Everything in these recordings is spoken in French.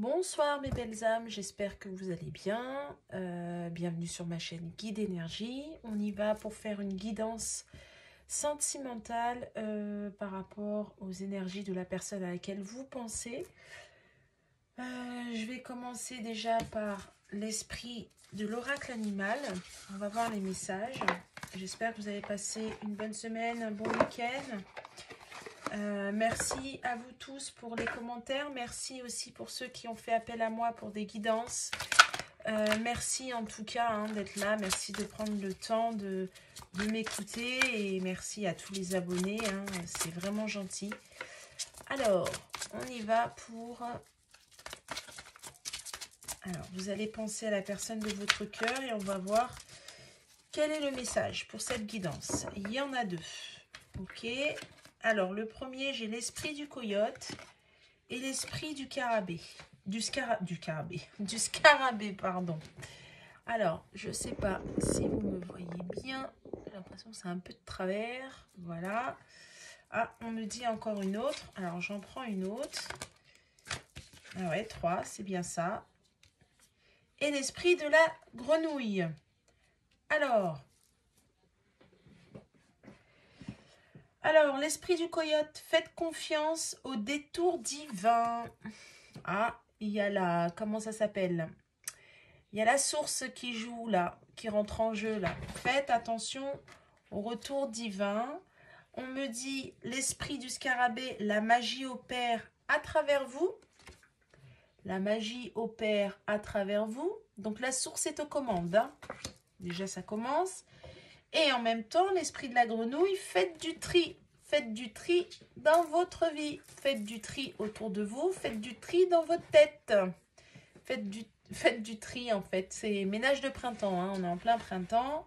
Bonsoir mes belles âmes, j'espère que vous allez bien. Bienvenue sur ma chaîne Guide Énergie. On y va pour faire une guidance sentimentale par rapport aux énergies de la personne à laquelle vous pensez. Je vais commencer déjà par l'esprit de l'oracle animal. On va voir les messages. J'espère que vous avez passé une bonne semaine, un bon week-end. Merci à vous tous pour les commentaires. Merci aussi pour ceux qui ont fait appel à moi pour des guidances. Merci en tout cas d'être là. Merci de prendre le temps de m'écouter. Et merci à tous les abonnés. C'est vraiment gentil. Alors, on y va pour... Alors, vous allez penser à la personne de votre cœur et on va voir quel est le message pour cette guidance. Il y en a deux. Ok. Alors, le premier, j'ai l'esprit du coyote et l'esprit du scarabée. Du scarabée, pardon. Alors, je ne sais pas si vous me voyez bien. J'ai l'impression que c'est un peu de travers. Voilà. Ah, on me dit encore une autre. Alors, j'en prends une autre. Ah ouais, 3, c'est bien ça. Et l'esprit de la grenouille. Alors, l'esprit du coyote, faites confiance au détour divin. Ah, il y a la... Comment ça s'appelle? Il y a la source qui joue là, qui rentre en jeu là. Faites attention au retour divin. On me dit, l'esprit du scarabée, la magie opère à travers vous. La magie opère à travers vous. Donc, la source est aux commandes. Déjà, ça commence. Et en même temps, l'esprit de la grenouille, faites du tri. Faites du tri dans votre vie. Faites du tri autour de vous. Faites du tri dans votre tête. Faites du tri, en fait. C'est ménage de printemps. On est en plein printemps.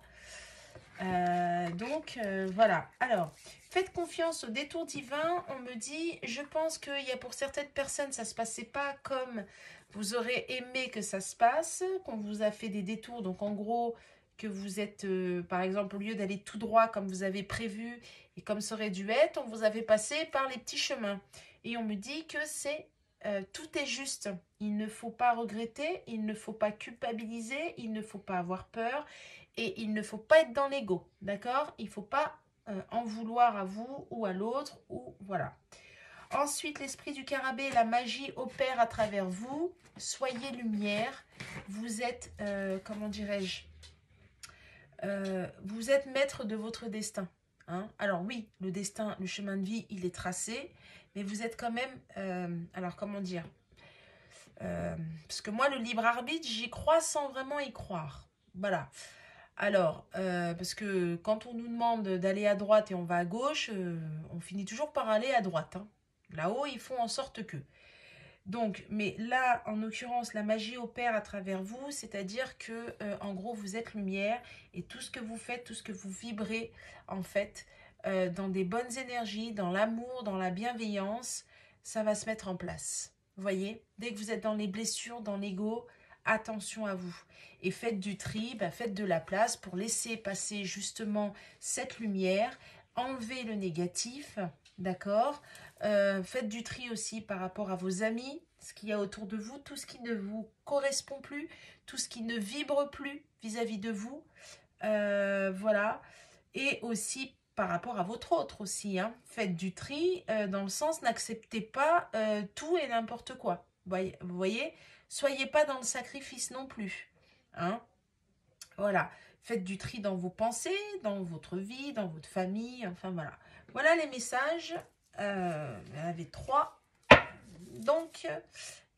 Voilà. Alors, faites confiance au détour divin. On me dit, je pense qu'il y a pour certaines personnes, ça ne se passait pas comme vous aurez aimé que ça se passe, qu'on vous a fait des détours. Donc, en gros, que vous êtes, par exemple, au lieu d'aller tout droit comme vous avez prévu et comme ça aurait dû être, on vous avait passé par les petits chemins. Et on me dit que tout est juste. Il ne faut pas regretter, il ne faut pas culpabiliser, il ne faut pas avoir peur. Et il ne faut pas être dans l'ego, d'accord? Il ne faut pas en vouloir à vous ou à l'autre, ou voilà. Ensuite, l'esprit du scarabée, la magie opère à travers vous. Soyez lumière. Vous êtes, comment dirais-je, vous êtes maître de votre destin. Alors oui, le destin, le chemin de vie, il est tracé, mais vous êtes quand même, alors comment dire, parce que moi, le libre arbitre, j'y crois sans vraiment y croire. Voilà. Alors, parce que quand on nous demande d'aller à droite et on va à gauche, on finit toujours par aller à droite. Là-haut, ils font en sorte que. Donc, mais là, en l'occurrence, la magie opère à travers vous, c'est-à-dire que, en gros, vous êtes lumière et tout ce que vous faites, tout ce que vous vibrez, en fait, dans des bonnes énergies, dans l'amour, dans la bienveillance, ça va se mettre en place. Vous voyez? Dès que vous êtes dans les blessures, dans l'ego, attention à vous. Et faites du tri, faites de la place pour laisser passer justement cette lumière, enlever le négatif, d'accord? Faites du tri aussi par rapport à vos amis, ce qu'il y a autour de vous, tout ce qui ne vous correspond plus, tout ce qui ne vibre plus vis-à-vis de vous. Voilà. Et aussi par rapport à votre autre aussi. Faites du tri dans le sens, n'acceptez pas tout et n'importe quoi. Vous voyez, soyez pas dans le sacrifice non plus. Voilà. Faites du tri dans vos pensées, dans votre vie, dans votre famille. Enfin, voilà. Voilà les messages. Il y en avait 3. Donc,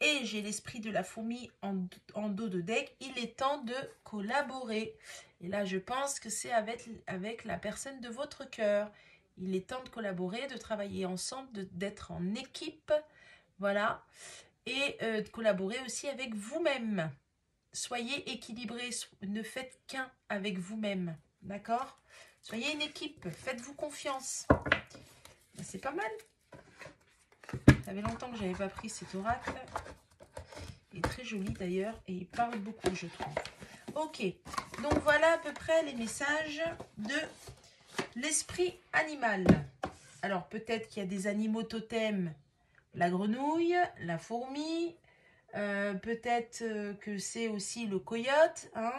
et j'ai l'esprit de la fourmi en dos de deck. Il est temps de collaborer. Et là, je pense que c'est avec la personne de votre cœur. Il est temps de collaborer, de travailler ensemble, d'être en équipe. Voilà. Et de collaborer aussi avec vous-même. Soyez équilibrés. Ne faites qu'un avec vous-même. D'accord? Soyez une équipe. Faites-vous confiance. C'est pas mal. Ça fait longtemps que je n'avais pas pris cet oracle. Il est très joli d'ailleurs et il parle beaucoup, je trouve. Ok, donc voilà à peu près les messages de l'esprit animal. Alors peut-être qu'il y a des animaux totems, la grenouille, la fourmi, Peut-être que c'est aussi le coyote. Hein,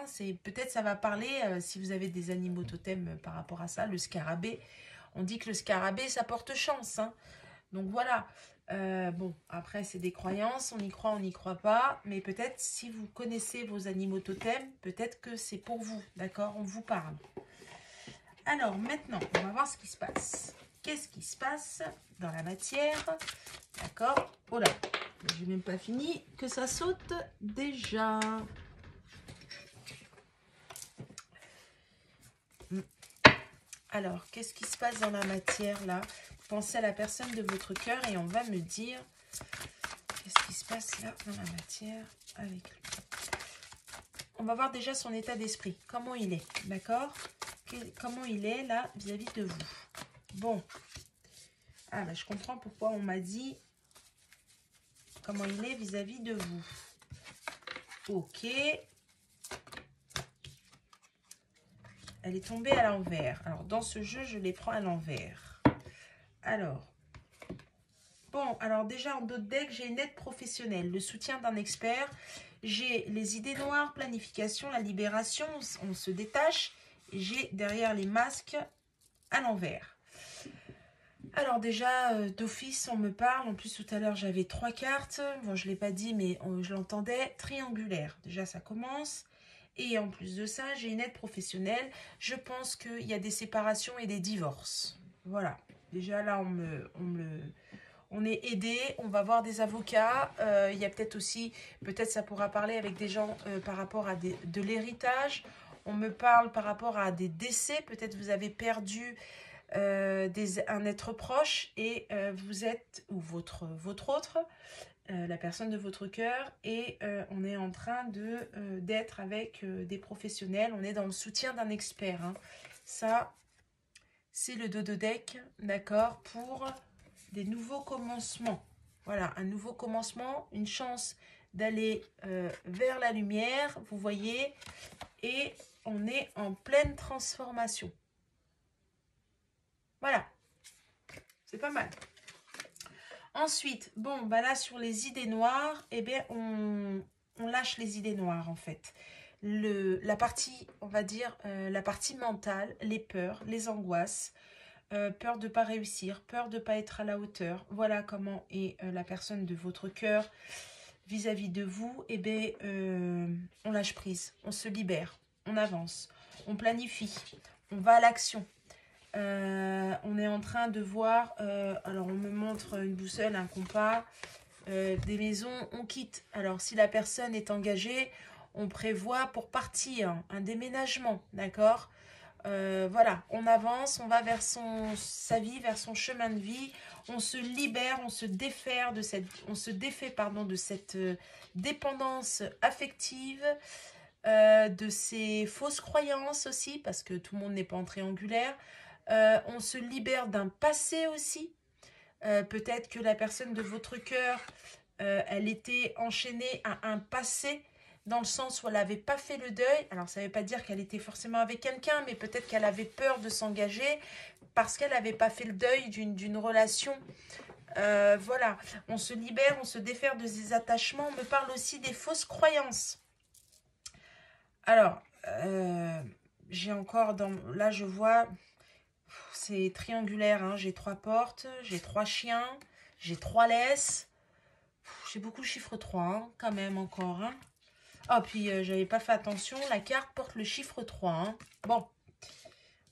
peut-être ça va parler, si vous avez des animaux totems par rapport à ça, le scarabée. On dit que le scarabée, ça porte chance. Hein. Donc voilà. Bon, après, c'est des croyances. On y croit, on n'y croit pas. Mais peut-être, si vous connaissez vos animaux totems, peut-être que c'est pour vous. D'accord? On vous parle. Alors, maintenant, on va voir ce qui se passe. Qu'est-ce qui se passe dans la matière? D'accord? Oh là, j'ai même pas fini, que ça saute déjà. Alors, qu'est-ce qui se passe dans la matière là? Pensez à la personne de votre cœur et on va me dire qu'est-ce qui se passe là dans la matière avec lui. On va voir déjà son état d'esprit, comment il est, d'accord? Comment il est là vis-à-vis de vous. Bon, ah bah, je comprends pourquoi on m'a dit comment il est vis-à-vis de vous. Ok. Elle est tombée à l'envers. Alors, dans ce jeu, je les prends à l'envers. Alors, bon, alors déjà, en dos de deck, j'ai une aide professionnelle, le soutien d'un expert. J'ai les idées noires, planification, la libération, on se détache. Et j'ai derrière les masques à l'envers. Alors déjà, d'office, on me parle. En plus, tout à l'heure, j'avais 3 cartes. Bon, je ne l'ai pas dit, mais je l'entendais. Triangulaire. Déjà, ça commence. Et en plus de ça, j'ai une aide professionnelle. Je pense qu'il y a des séparations et des divorces. Voilà. Déjà, là, on est aidé. On va voir des avocats. Il y a peut-être aussi, peut-être ça pourra parler avec des gens par rapport à de l'héritage. On me parle par rapport à des décès. Peut-être vous avez perdu un être proche et vous êtes, ou votre autre, la personne de votre cœur, et on est en train d'être avec des professionnels, on est dans le soutien d'un expert. Hein. Ça, c'est le dos de deck, d'accord, pour des nouveaux commencements. Voilà, un nouveau commencement, une chance d'aller vers la lumière, vous voyez, et on est en pleine transformation. Voilà, c'est pas mal. Ensuite, bon, bah là, sur les idées noires, eh bien, on lâche les idées noires, en fait. La partie, on va dire, la partie mentale, les peurs, les angoisses, peur de ne pas réussir, peur de ne pas être à la hauteur. Voilà comment est la personne de votre cœur vis-à-vis de vous. Eh bien, on lâche prise, on se libère, on avance, on planifie, on va à l'action. On est en train de voir, alors on me montre une boussole, un compas, des maisons, on quitte. Alors si la personne est engagée, on prévoit pour partir, un déménagement, d'accord? Voilà, on avance, on va vers sa vie, vers son chemin de vie, on se libère, on se défait de cette dépendance affective, de ces fausses croyances aussi, parce que tout le monde n'est pas en triangulaire. On se libère d'un passé aussi. Peut-être que la personne de votre cœur, elle était enchaînée à un passé, dans le sens où elle n'avait pas fait le deuil. Alors, ça ne veut pas dire qu'elle était forcément avec quelqu'un, mais peut-être qu'elle avait peur de s'engager parce qu'elle n'avait pas fait le deuil d'une relation. Voilà, on se libère, on se défait de ces attachements. On me parle aussi des fausses croyances. Alors, j'ai encore là, je vois... C'est triangulaire, hein. J'ai 3 portes, j'ai 3 chiens, j'ai 3 laisses. J'ai beaucoup le chiffre 3, hein, quand même encore. Hein. Oh, puis j'avais pas fait attention, la carte porte le chiffre 3. Hein. Bon,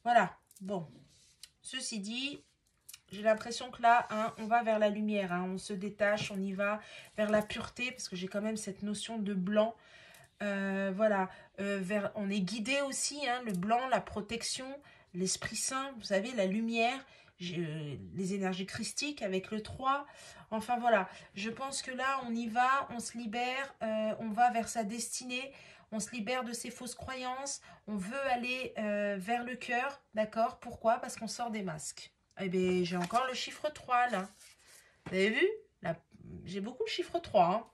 voilà. Bon, ceci dit, j'ai l'impression que là, hein, on va vers la lumière. Hein. On se détache, on y va vers la pureté, parce que j'ai quand même cette notion de blanc. Voilà, on est guidé aussi, hein, le blanc, la protection, l'Esprit Saint, vous savez, la lumière, les énergies christiques avec le 3. Enfin voilà, je pense que là, on y va, on se libère, on va vers sa destinée, on se libère de ses fausses croyances, on veut aller vers le cœur, d'accord? Pourquoi? Parce qu'on sort des masques. Eh bien, j'ai encore le chiffre 3 là. Vous avez vu? J'ai beaucoup le chiffre 3, hein.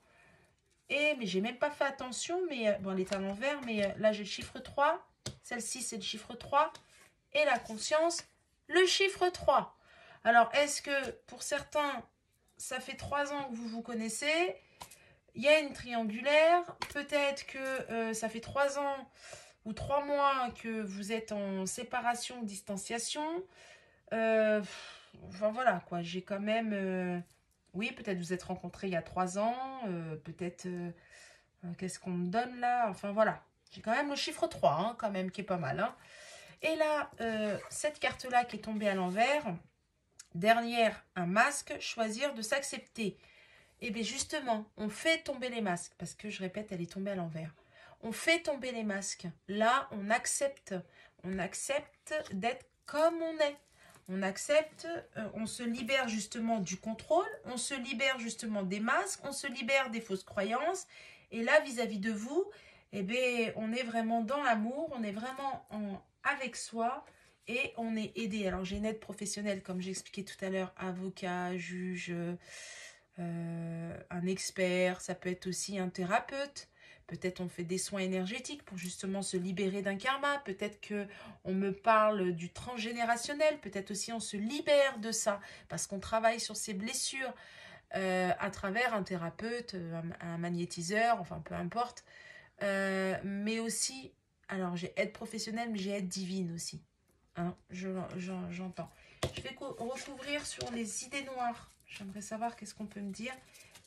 Mais j'ai même pas fait attention, mais bon, elle est à l'envers, mais là j'ai le chiffre 3, celle-ci c'est le chiffre 3, et la conscience, le chiffre 3. Alors, est-ce que pour certains, ça fait 3 ans que vous vous connaissez, Il y a une triangulaire. Peut-être que ça fait 3 ans ou 3 mois que vous êtes en séparation, distanciation. Enfin voilà quoi, j'ai quand même... oui, peut-être vous êtes rencontrés il y a 3 ans. Peut-être... qu'est-ce qu'on me donne là? Enfin voilà, j'ai quand même le chiffre 3 hein, quand même, qui est pas mal. Hein. Et là, cette carte-là qui est tombée à l'envers, derrière un masque, choisir de s'accepter. Et bien justement, on fait tomber les masques, parce que je répète, elle est tombée à l'envers. On fait tomber les masques. Là, on accepte d'être comme on est. On accepte, on se libère justement du contrôle, on se libère justement des masques, on se libère des fausses croyances. Et là, vis-à-vis de vous, eh bien, on est vraiment dans l'amour, on est vraiment avec soi et on est aidé. Alors, j'ai une aide professionnelle, comme j'expliquais tout à l'heure, avocat, juge, un expert, ça peut être aussi un thérapeute. Peut-être on fait des soins énergétiques pour justement se libérer d'un karma. Peut-être que on me parle du transgénérationnel. Peut-être aussi on se libère de ça parce qu'on travaille sur ses blessures à travers un thérapeute, un magnétiseur, enfin peu importe. Mais aussi, alors j'ai aide professionnelle, mais j'ai aide divine aussi. Hein, j'entends. Je vais recouvrir sur les idées noires. J'aimerais savoir qu'est-ce qu'on peut me dire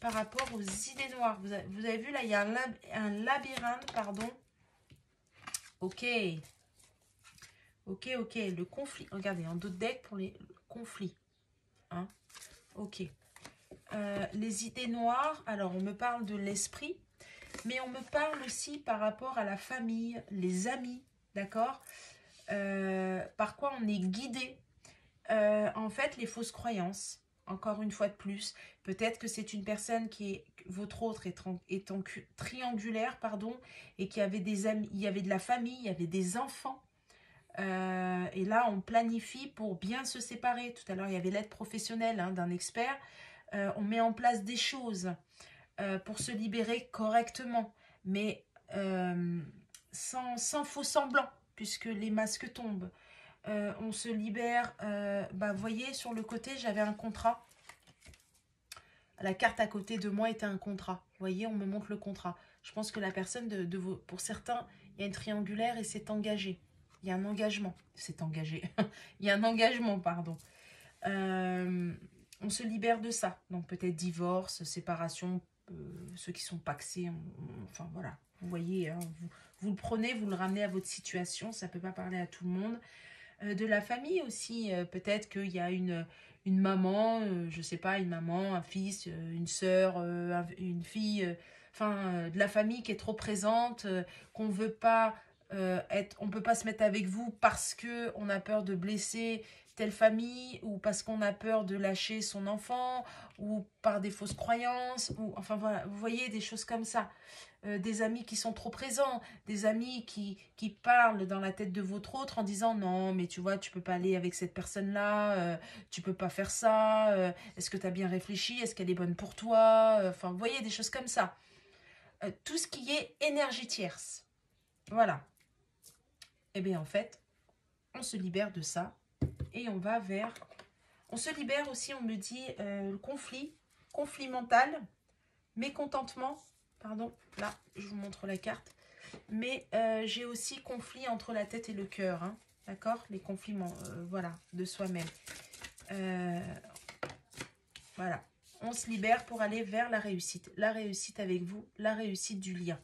par rapport aux idées noires. Vous avez vu, là, il y a un labyrinthe, pardon. Ok. Ok, ok. Le conflit. Regardez, un d'autres deck pour les conflits. Hein. Ok. Les idées noires. Alors, on me parle de l'esprit. Mais on me parle aussi par rapport à la famille, les amis. D'accord. Par quoi on est guidé. En fait, les fausses croyances. Encore une fois de plus, peut-être que c'est une personne qui est votre autre étant triangulaire, pardon, et qui avait des amis, il y avait de la famille, il y avait des enfants. Et là, on planifie pour bien se séparer. Tout à l'heure, il y avait l'aide professionnelle hein, d'un expert. On met en place des choses pour se libérer correctement, mais sans faux semblant, puisque les masques tombent. On se libère. Vous voyez, sur le côté, j'avais un contrat. La carte à côté de moi était un contrat. Vous voyez, on me montre le contrat. Je pense que la personne, pour certains, il y a une triangulaire et c'est engagé. Il y a un engagement. C'est engagé. Il y a un engagement, pardon. On se libère de ça. Donc peut-être divorce, séparation, ceux qui sont pacsés. Enfin voilà. Vous voyez, hein, vous le prenez, vous le ramenez à votre situation. Ça ne peut pas parler à tout le monde. De la famille aussi. Peut-être qu'il y a une maman, je sais pas, une maman, un fils, une sœur, une fille, de la famille qui est trop présente, qu'on veut pas on peut pas se mettre avec vous parce que on a peur de blesser telle famille ou parce qu'on a peur de lâcher son enfant ou par des fausses croyances ou enfin voilà, vous voyez des choses comme ça. Des amis qui sont trop présents, des amis qui parlent dans la tête de votre autre en disant non mais tu vois tu peux pas aller avec cette personne-là, tu peux pas faire ça, est-ce que tu as bien réfléchi, est-ce qu'elle est bonne pour toi, enfin vous voyez des choses comme ça. Tout ce qui est énergie tierce. Voilà. Et bien en fait, on se libère de ça et on va vers... On se libère aussi, on me dit, conflit mental, mécontentement, pardon, là, je vous montre la carte. Mais j'ai aussi conflit entre la tête et le cœur, hein, d'accord? Les conflits, voilà, de soi-même. Voilà, on se libère pour aller vers la réussite. La réussite avec vous, la réussite du lien,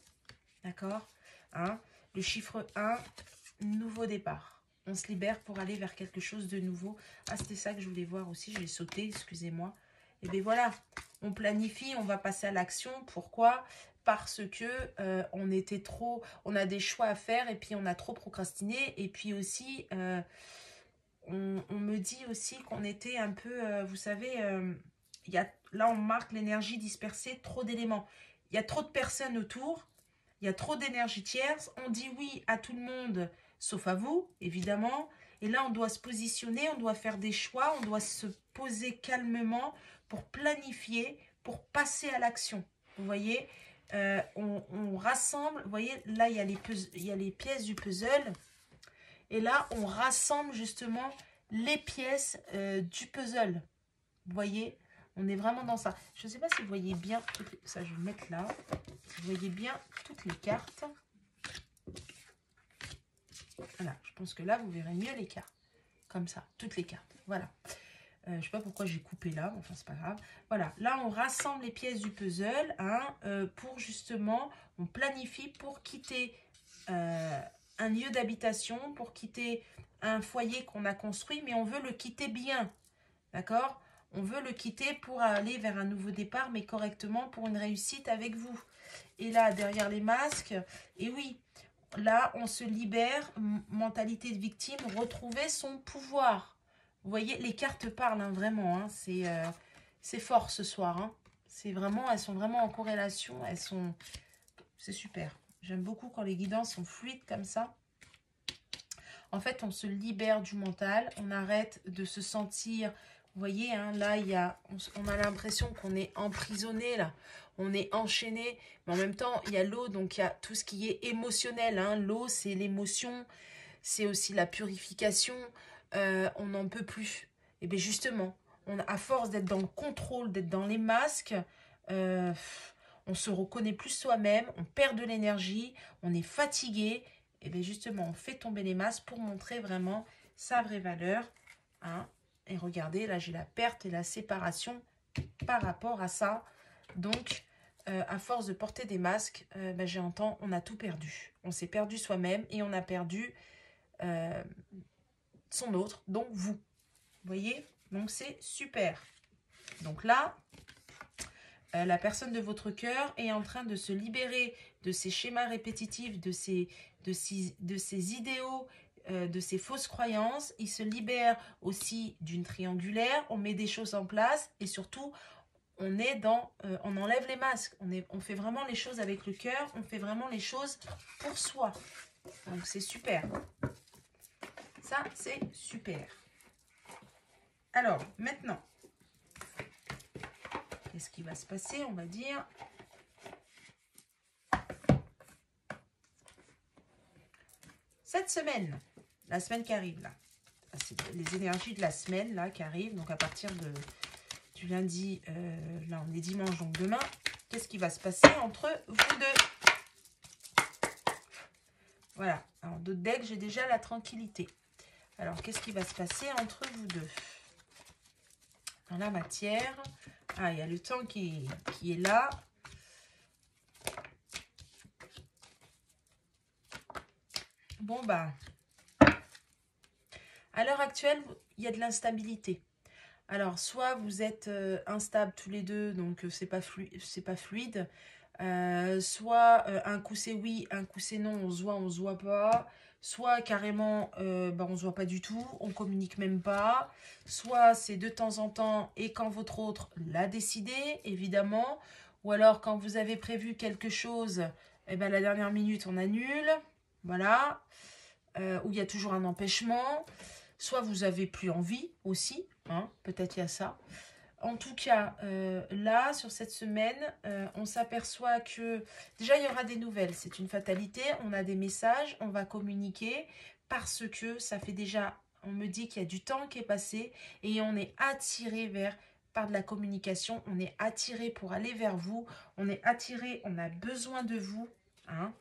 d'accord? Hein? Le chiffre 1, nouveau départ. On se libère pour aller vers quelque chose de nouveau. Ah, c'était ça que je voulais voir aussi, j'ai sauté, excusez-moi. Et bien voilà, on planifie, on va passer à l'action. Pourquoi? Parce que on a des choix à faire et puis on a trop procrastiné. Et puis aussi, on me dit aussi qu'on était un peu, vous savez, là on marque l'énergie dispersée, trop d'éléments. Il y a trop de personnes autour, il y a trop d'énergie tierce. On dit oui à tout le monde, sauf à vous, évidemment. Et là, on doit se positionner, on doit faire des choix, on doit se poser calmement pour planifier, pour passer à l'action. Vous voyez, on rassemble, vous voyez, là, il y a les pièces du puzzle. Et là, on rassemble justement les pièces du puzzle. Vous voyez, On est vraiment dans ça. Je ne sais pas si vous voyez bien, ça je vais le mettre là. Si vous voyez bien toutes les cartes. Voilà, je pense que là, vous verrez mieux les cartes. Comme ça, toutes les cartes. Voilà. Je ne sais pas pourquoi j'ai coupé là, mais enfin, c'est pas grave. Voilà, là, on rassemble les pièces du puzzle hein, pour justement, on planifie pour quitter un lieu d'habitation, pour quitter un foyer qu'on a construit, mais on veut le quitter bien. D'accord? On veut le quitter pour aller vers un nouveau départ, mais correctement pour une réussite avec vous. Et là, derrière les masques, et oui, là, on se libère, mentalité de victime, retrouver son pouvoir. Vous voyez, les cartes parlent, hein, vraiment. Hein, c'est fort ce soir. Hein. Elles sont vraiment en corrélation. C'est super. J'aime beaucoup quand les guidances sont fluides comme ça. En fait, on se libère du mental. On arrête de se sentir... Vous voyez, hein, là, on a l'impression qu'on est emprisonné, là. On est enchaîné. Mais en même temps, il y a l'eau, donc il y a tout ce qui est émotionnel. Hein. L'eau, c'est l'émotion. C'est aussi la purification. On n'en peut plus. Et bien justement, à force d'être dans le contrôle, d'être dans les masques, on se reconnaît plus soi-même, on perd de l'énergie, on est fatigué. Et bien justement, on fait tomber les masques pour montrer vraiment sa vraie valeur. Hein. Et regardez, là j'ai la perte et la séparation par rapport à ça. Donc, à force de porter des masques, j'entends, on a tout perdu. On s'est perdu soi-même et on a perdu son autre, donc vous. Vous voyez? Donc c'est super. Donc là, la personne de votre cœur est en train de se libérer de ces schémas répétitifs, de ces idéaux, de ces fausses croyances. Il se libère aussi d'une triangulaire. On met des choses en place et surtout, on est on enlève les masques. On fait vraiment les choses avec le cœur. On fait vraiment les choses pour soi. Donc c'est super. Ça, c'est super. Alors, maintenant, qu'est-ce qui va se passer, on va dire? Cette semaine, la semaine qui arrive, là. C'est les énergies de la semaine, là, qui arrivent. Donc, à partir du lundi, là, on est dimanche, donc demain. Qu'est-ce qui va se passer entre vous deux? Voilà. Alors, d'autres decks, j'ai déjà la tranquillité. Alors, qu'est-ce qui va se passer entre vous deux? Dans la matière. Ah, il y a le temps qui est là. Bon, bah. À l'heure actuelle, il y a de l'instabilité. Alors, soit vous êtes instables tous les deux, donc c'est pas fluide. Soit un coup c'est oui, un coup c'est non, on se voit pas. Soit carrément, on se voit pas du tout, on communique même pas. Soit c'est de temps en temps et quand votre autre l'a décidé, évidemment. Ou alors quand vous avez prévu quelque chose, la dernière minute on annule. Voilà. Ou il y a toujours un empêchement. Soit vous avez plus envie aussi, hein, peut-être il y a ça. En tout cas, là, sur cette semaine, on s'aperçoit que déjà, il y aura des nouvelles. C'est une fatalité. On a des messages, on va communiquer parce que ça fait déjà, on me dit qu'il y a du temps qui est passé et on est attiré par de la communication. On est attiré pour aller vers vous. On est attiré, on a besoin de vous. Hein.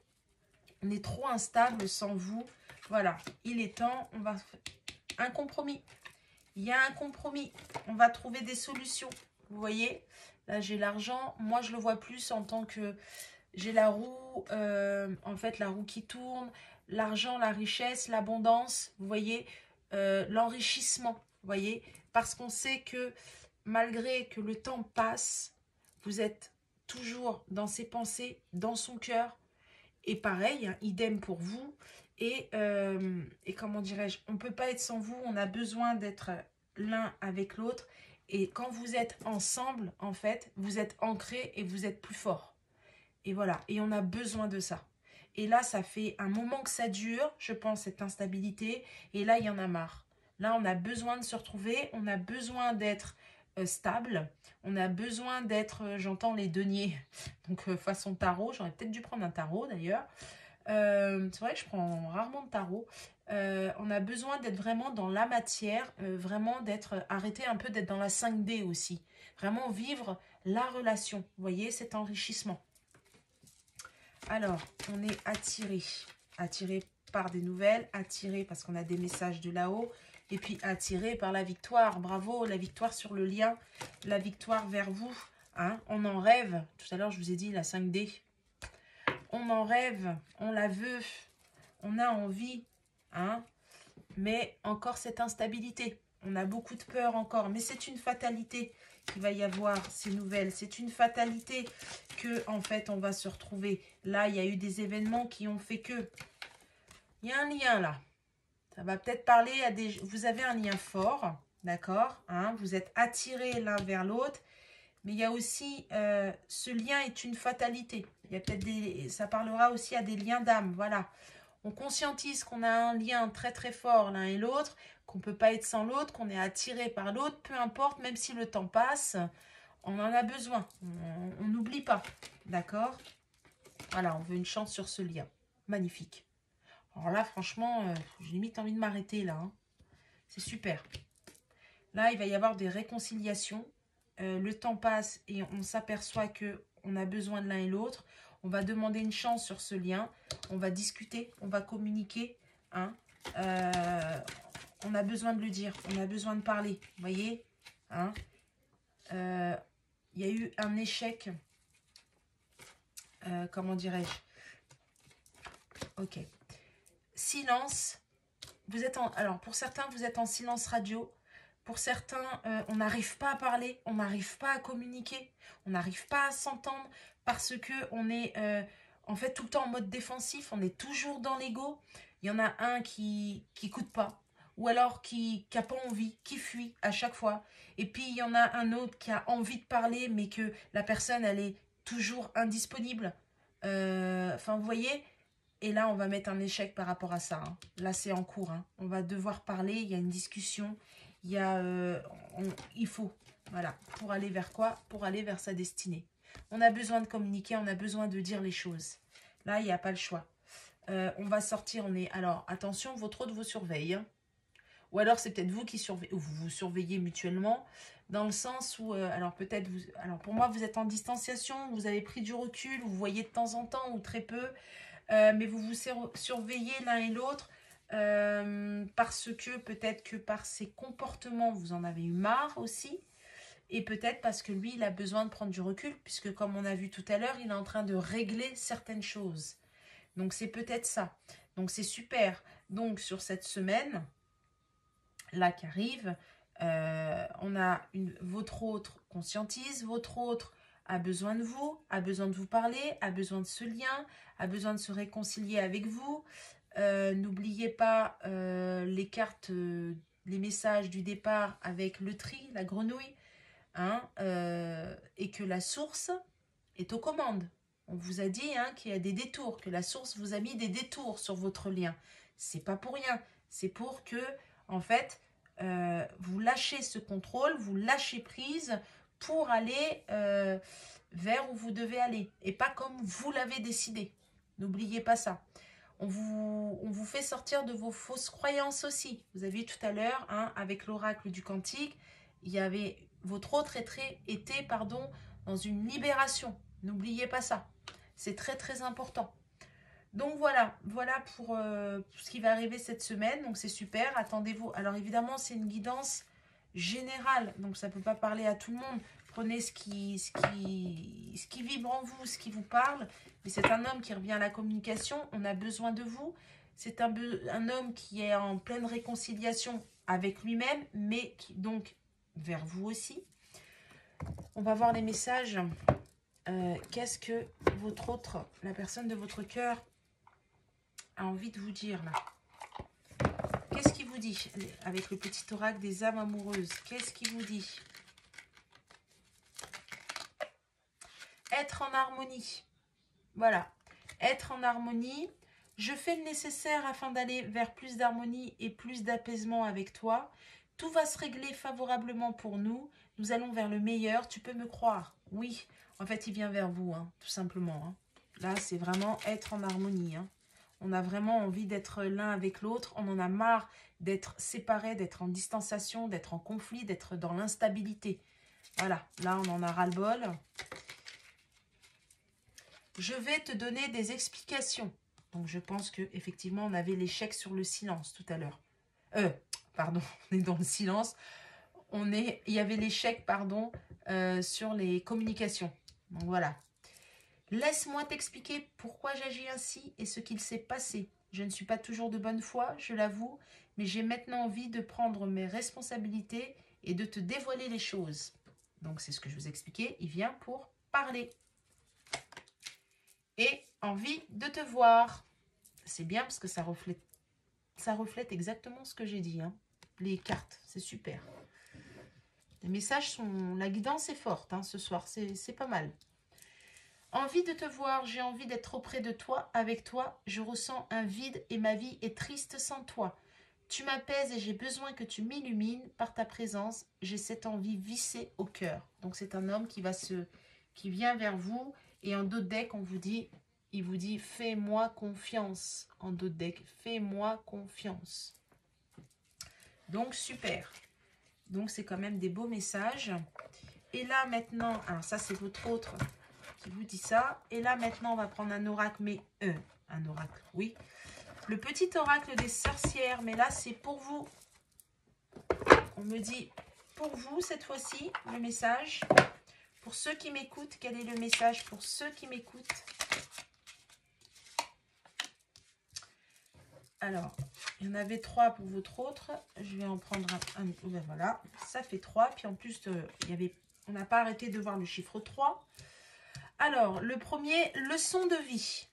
On est trop instable sans vous. Voilà, il est temps, on va faire un compromis. Il y a un compromis. On va trouver des solutions. Vous voyez? Là, j'ai l'argent. Moi, je le vois plus en tant que... J'ai la roue. En fait, la roue qui tourne. L'argent, la richesse, l'abondance. Vous voyez? L'enrichissement. Vous voyez? Parce qu'on sait que malgré que le temps passe, vous êtes toujours dans ses pensées, dans son cœur. Et pareil, hein, idem pour vous. Et comment dirais-je, on ne peut pas être sans vous, on a besoin d'être l'un avec l'autre. Et quand vous êtes ensemble, en fait, vous êtes ancrés et vous êtes plus forts. Et voilà, et on a besoin de ça. Et là, ça fait un moment que ça dure, je pense, cette instabilité. Et là, il y en a marre. Là, on a besoin de se retrouver, on a besoin d'être stable. On a besoin d'être, j'entends les deniers, donc façon tarot. J'aurais peut-être dû prendre un tarot d'ailleurs. C'est vrai que je prends rarement de tarot. On a besoin d'être vraiment dans la matière, vraiment d'être arrêté un peu d'être dans la 5D aussi. Vraiment vivre la relation. Vous voyez, cet enrichissement. Alors, on est attiré. Attiré par des nouvelles, attiré parce qu'on a des messages de là-haut, et puis attiré par la victoire. Bravo, la victoire sur le lien, la victoire vers vous. Hein, on en rêve. Tout à l'heure, je vous ai dit la 5D. On en rêve, on la veut, on a envie, hein, mais encore cette instabilité. On a beaucoup de peur encore, mais c'est une fatalité qu'il va y avoir ces nouvelles. C'est une fatalité que, en fait, on va se retrouver. Là, il y a eu des événements qui ont fait que... Il y a un lien là. Ça va peut-être parler à des... Vous avez un lien fort, d'accord, hein, vous êtes attirés l'un vers l'autre, mais il y a aussi... ce lien est une fatalité. Il y a peut-être des... Ça parlera aussi à des liens d'âme, voilà. On conscientise qu'on a un lien très très fort l'un et l'autre, qu'on ne peut pas être sans l'autre, qu'on est attiré par l'autre, peu importe, même si le temps passe, on en a besoin. On n'oublie pas, d'accord? Voilà, on veut une chance sur ce lien. Magnifique. Alors là, franchement, j'ai limite envie de m'arrêter là. Hein. C'est super. Là, il va y avoir des réconciliations. Le temps passe et on s'aperçoit qu'on a besoin de l'un et l'autre. On va demander une chance sur ce lien. On va discuter, on va communiquer. Hein. On a besoin de le dire, on a besoin de parler. Vous voyez, hein. Y a eu un échec. Comment dirais-je? Ok. Silence. Vous êtes en... Alors, pour certains, vous êtes en silence radio. Pour certains, on n'arrive pas à parler, on n'arrive pas à communiquer, on n'arrive pas à s'entendre parce qu'on est en fait tout le temps en mode défensif, on est toujours dans l'ego. Il y en a un qui n'écoute pas ou alors qui n'a pas envie, qui fuit à chaque fois. Et puis, il y en a un autre qui a envie de parler mais que la personne, elle est toujours indisponible. Enfin, vous voyez. Et là, on va mettre un échec par rapport à ça. Hein. Là, c'est en cours. Hein. On va devoir parler, il y a une discussion. Il y a, il faut, voilà, pour aller vers quoi? Pour aller vers sa destinée. On a besoin de communiquer, on a besoin de dire les choses. Là, il n'y a pas le choix. On va sortir, on est... Alors, attention, votre autre vous surveille. Hein. Ou alors, c'est peut-être vous qui surveillez, ou vous vous surveillez mutuellement, dans le sens où, alors peut-être, alors pour moi, vous êtes en distanciation, vous avez pris du recul, vous voyez de temps en temps ou très peu, mais vous vous surveillez l'un et l'autre, parce que peut-être que par ses comportements, vous en avez eu marre aussi. Et peut-être parce que lui, il a besoin de prendre du recul, puisque comme on a vu tout à l'heure, il est en train de régler certaines choses. Donc c'est peut-être ça. Donc c'est super. Donc sur cette semaine, là qui arrive, on a votre autre conscientise, votre autre a besoin de vous, a besoin de vous parler, a besoin de ce lien, a besoin de se réconcilier avec vous. N'oubliez pas les cartes, les messages du départ avec le tri, la grenouille, hein, et que la source est aux commandes. On vous a dit hein, qu'il y a des détours, que la source vous a mis des détours sur votre lien. C'est pas pour rien, c'est pour que, en fait, vous lâchez ce contrôle, vous lâchez prise pour aller vers où vous devez aller, et pas comme vous l'avez décidé. N'oubliez pas ça. On vous fait sortir de vos fausses croyances aussi. Vous avez vu tout à l'heure, hein, avec l'oracle du cantique, il y avait votre autre était dans une libération. N'oubliez pas ça. C'est très très important. Donc voilà pour ce qui va arriver cette semaine. Donc c'est super, attendez-vous. Alors évidemment, c'est une guidance générale. Donc ça ne peut pas parler à tout le monde. Prenez ce qui vibre en vous, ce qui vous parle. Mais c'est un homme qui revient à la communication. On a besoin de vous. C'est un homme qui est en pleine réconciliation avec lui-même, mais qui, donc vers vous aussi. On va voir les messages. Qu'est-ce que votre autre, la personne de votre cœur, a envie de vous dire là? Qu'est-ce qu'il vous dit avec le petit oracle des âmes amoureuses? Qu'est-ce qu'il vous dit? Être en harmonie. Voilà. Être en harmonie. Je fais le nécessaire afin d'aller vers plus d'harmonie et plus d'apaisement avec toi. Tout va se régler favorablement pour nous. Nous allons vers le meilleur. Tu peux me croire? Oui. En fait, il vient vers vous, hein, tout simplement. Hein. Là, c'est vraiment être en harmonie. Hein. On a vraiment envie d'être l'un avec l'autre. On en a marre d'être séparés, d'être en distanciation, d'être en conflit, d'être dans l'instabilité. Voilà, là on en a ras-le-bol. Je vais te donner des explications. Donc je pense qu'effectivement on avait l'échec sur le silence tout à l'heure. Pardon, on est dans le silence. Il y avait l'échec, pardon, sur les communications. Donc voilà. Laisse-moi t'expliquer pourquoi j'agis ainsi et ce qu'il s'est passé. Je ne suis pas toujours de bonne foi, je l'avoue, mais j'ai maintenant envie de prendre mes responsabilités et de te dévoiler les choses. Donc c'est ce que je vous expliquais, il vient pour parler. Et envie de te voir. C'est bien parce que ça reflète exactement ce que j'ai dit. Hein. Les cartes, c'est super. Les messages sont... La guidance est forte ce soir, c'est pas mal. Envie de te voir, j'ai envie d'être auprès de toi, avec toi. Je ressens un vide et ma vie est triste sans toi. Tu m'apaises et j'ai besoin que tu m'illumines par ta présence. J'ai cette envie vissée au cœur. Donc c'est un homme qui vient vers vous. Et en dos de deck, il vous dit fais-moi confiance. En dos de deck, fais-moi confiance. Donc super. Donc c'est quand même des beaux messages. Et là maintenant, alors ça c'est votre autre qui vous dit ça. Et là maintenant on va prendre un oracle, mais un oracle, oui. Le petit oracle des sorcières, mais là c'est pour vous. On me dit pour vous cette fois-ci le message. Pour ceux qui m'écoutent, quel est le message pour ceux qui m'écoutent? Alors, il y en avait 3 pour votre autre. Je vais en prendre un. Ben voilà, ça fait 3. Puis en plus, on n'a pas arrêté de voir le chiffre 3. Alors, le premier, leçon de vie.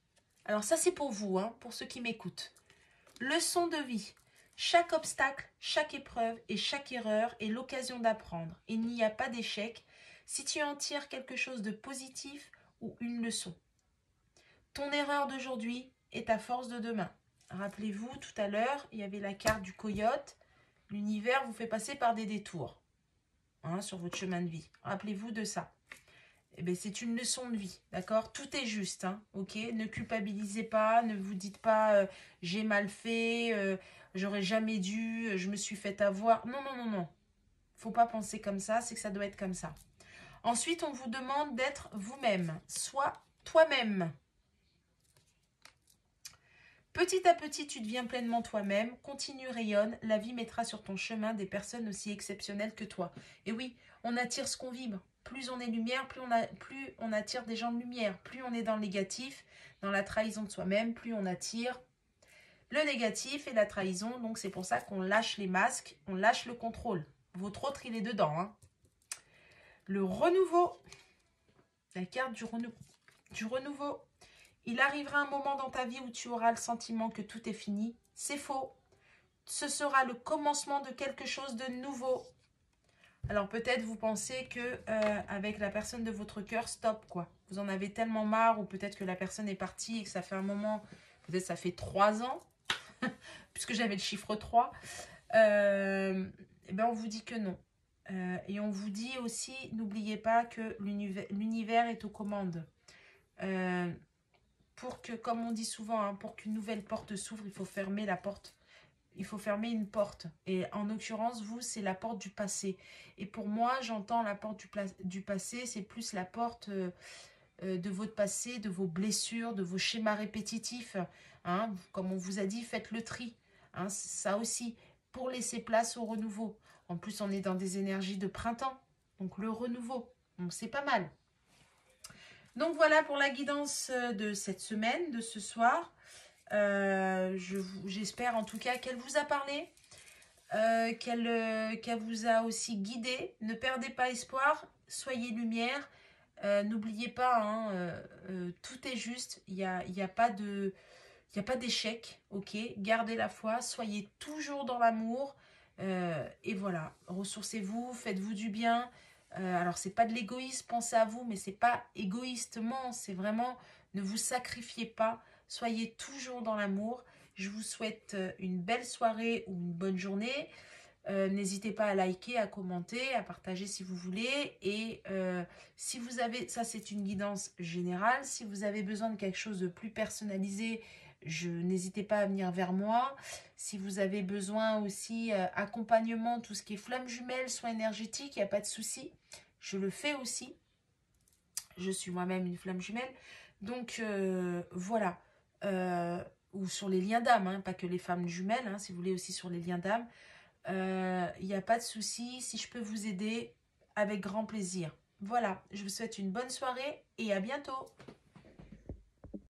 Alors ça, c'est pour vous, pour ceux qui m'écoutent. Leçon de vie. Chaque obstacle, chaque épreuve et chaque erreur est l'occasion d'apprendre. Il n'y a pas d'échec si tu en tires quelque chose de positif ou une leçon. Ton erreur d'aujourd'hui est ta force de demain. Rappelez-vous, tout à l'heure, il y avait la carte du coyote. L'univers vous fait passer par des détours sur votre chemin de vie. Rappelez-vous de ça. Eh bien, c'est une leçon de vie, d'accord? Tout est juste, ok? Ne culpabilisez pas, ne vous dites pas j'ai mal fait, j'aurais jamais dû, je me suis fait avoir. Non, non, non, non. Faut pas penser comme ça, c'est que ça doit être comme ça. Ensuite, on vous demande d'être vous-même. Sois toi-même. Petit à petit, tu deviens pleinement toi-même. Continue, rayonne. La vie mettra sur ton chemin des personnes aussi exceptionnelles que toi. Et oui, on attire ce qu'on vibre. Plus on est lumière, plus on attire des gens de lumière. Plus on est dans le négatif, dans la trahison de soi-même, plus on attire le négatif et la trahison. Donc c'est pour ça qu'on lâche les masques, on lâche le contrôle. Votre autre, il est dedans. Le renouveau. La carte du renouveau. Il arrivera un moment dans ta vie où tu auras le sentiment que tout est fini. C'est faux. Ce sera le commencement de quelque chose de nouveau. Alors peut-être vous pensez que avec la personne de votre cœur, stop quoi. Vous en avez tellement marre ou peut-être que la personne est partie et que ça fait un moment, peut-être ça fait 3 ans, puisque j'avais le chiffre 3. Eh bien on vous dit que non. Et on vous dit aussi, n'oubliez pas que l'univers est aux commandes. Pour que, comme on dit souvent, pour qu'une nouvelle porte s'ouvre, il faut fermer la porte. Il faut fermer une porte. Et en l'occurrence, vous, c'est la porte du passé. Et pour moi, j'entends la porte du passé, c'est plus la porte de votre passé, de vos blessures, de vos schémas répétitifs. Comme on vous a dit, faites le tri. Ça aussi, pour laisser place au renouveau. En plus, on est dans des énergies de printemps. Donc, le renouveau. Donc, c'est pas mal. Donc voilà pour la guidance de cette semaine, de ce soir. J'espère en tout cas qu'elle vous a parlé, qu'elle vous a aussi guidé. Ne perdez pas espoir, soyez lumière. N'oubliez pas, tout est juste. Il n'y a pas d'échec, ok? Gardez la foi, soyez toujours dans l'amour. Et voilà, ressourcez-vous, faites-vous du bien. Alors, c'est pas de l'égoïsme, pensez à vous, mais c'est pas égoïstement, c'est vraiment ne vous sacrifiez pas, soyez toujours dans l'amour. Je vous souhaite une belle soirée ou une bonne journée. N'hésitez pas à liker, à commenter, à partager si vous voulez. Et si vous avez, ça c'est une guidance générale, si vous avez besoin de quelque chose de plus personnalisé, n'hésitez pas à venir vers moi. Si vous avez besoin aussi accompagnement, tout ce qui est flamme jumelle, soins énergétiques, il n'y a pas de souci. Je le fais aussi. Je suis moi-même une flamme jumelle. Donc voilà. Ou sur les liens d'âme, hein, pas que les femmes jumelles, hein, si vous voulez aussi sur les liens d'âme. Il n'y a pas de souci. Si je peux vous aider, avec grand plaisir. Voilà, je vous souhaite une bonne soirée et à bientôt.